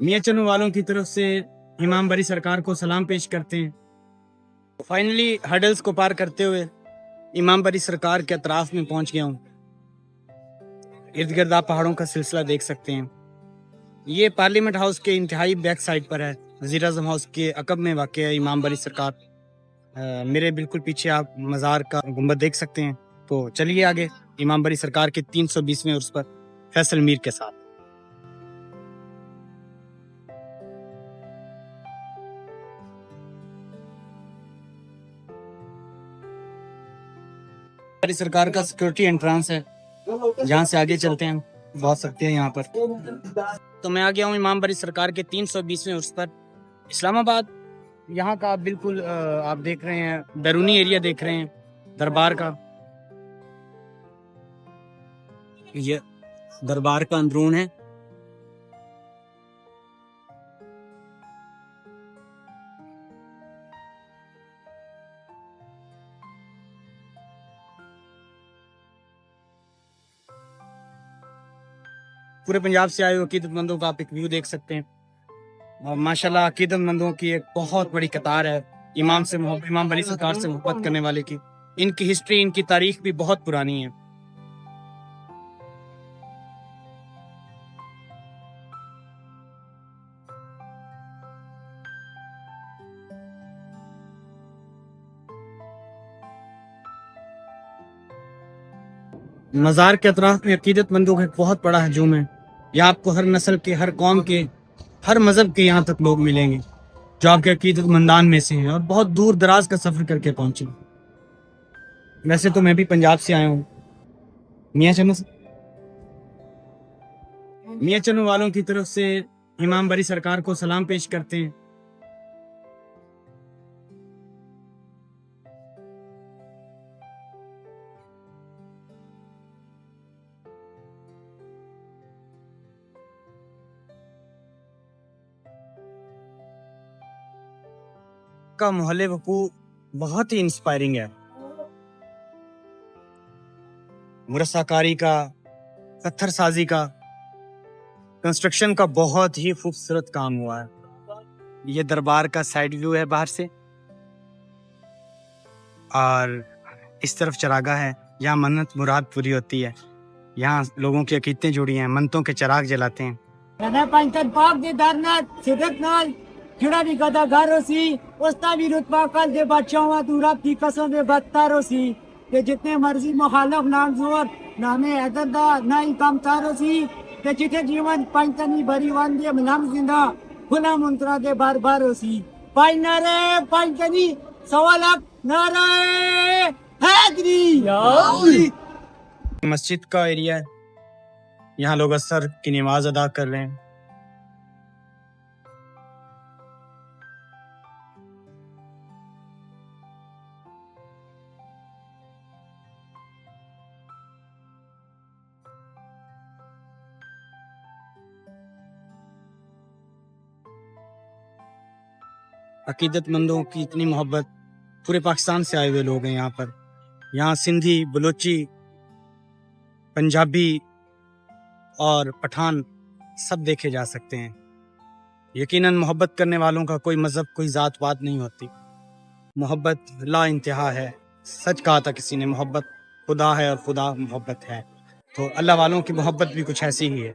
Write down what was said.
میاں چنو والوں کی طرف سے امام بری سرکار کو سلام پیش کرتے ہیں. فائنلی ہڈلز کو پار کرتے ہوئے امام بری سرکار کے اطراف میں پہنچ گیا ہوں. ارد گرد آپ پہاڑوں کا سلسلہ دیکھ سکتے ہیں. یہ پارلیمنٹ ہاؤس کے انتہائی بیک سائڈ پر ہے. وزیر اعظم ہاؤس کے عقب میں واقع ہے امام بری سرکار. میرے بالکل پیچھے آپ مزار کا گنبد دیکھ سکتے ہیں. تو چلیے آگے امام بری سرکار کے 320ویں عرس پر فیصل میر کے ساتھ. بری سرکار کا سیکورٹی انٹرانس ہے, جہاں سے آگے چلتے ہیں, بہت سکتے ہیں یہاں پر. تو میں آ گیا ہوں امام بری سرکار کے 320ویں عرس پر اسلام آباد. یہاں کا بالکل آپ دیکھ رہے ہیں بیرونی ایریا دیکھ رہے ہیں دربار کا. یہ دربار کا اندرون ہے. پورے پنجاب سے آئے ہوئے عقیدت مندوں کا آپ ایک ویو دیکھ سکتے ہیں. اور ماشاءاللہ عقیدت مندوں کی ایک بہت بڑی قطار ہے امام بری سرکار سے محبت کرنے والے کی. ان کی ہسٹری, ان کی تاریخ بھی بہت پرانی ہے. مزار کے اطراف میں عقیدت مندوں کا ایک بہت بڑا ہجوم ہے. یہاں آپ کو ہر نسل کے, ہر قوم کے, ہر مذہب کے یہاں تک لوگ ملیں گے جو آپ کے عقیدت مندان میں سے ہیں اور بہت دور دراز کا سفر کر کے پہنچے. ویسے تو میں بھی پنجاب سے آیا ہوں. میاں چنو والوں کی طرف سے امام بری سرکار کو سلام پیش کرتے ہیں. کا محل وقوع بہت ہی انسپائرنگ ہے. مرصع کاری کا, پتھر سازی کا, کنسٹرکشن کا بہت ہی خوبصورت کام ہوا ہے. یہ دربار کا سائیڈ ویو ہے باہر سے, اور اس طرف چراگاہ ہے. یہاں منت مراد پوری ہوتی ہے. یہاں لوگوں کی عقیدتیں جڑی ہیں, منتوں کے چراغ جلاتے ہیں. جڑا بھی گدا گھر سی استا بھی رتبہ کل دے بادشاہ تو رب کی قسم میں بدتر سی کہ جتنے مرضی مخالف نامزور نامے حیدر دا نہ ہی کم تارو سی کہ جتنے جیون پنچتنی بری وان دے ملام زندہ کھلا منترا دے بار بار سی پائی نارے پنچتنی سوالک نارے حیدری. مسجد کا ایریا ہے, یہاں لوگ اثر کی نماز ادا کر رہے ہیں. عقیدت مندوں کی اتنی محبت, پورے پاکستان سے آئے ہوئے لوگ ہیں یہاں پر. یہاں سندھی, بلوچی, پنجابی اور پٹھان سب دیکھے جا سکتے ہیں. یقیناً محبت کرنے والوں کا کوئی مذہب, کوئی ذات پات نہیں ہوتی. محبت لا انتہا ہے. سچ کہا تھا کسی نے, محبت خدا ہے اور خدا محبت ہے. تو اللہ والوں کی محبت بھی کچھ ایسی ہی ہے.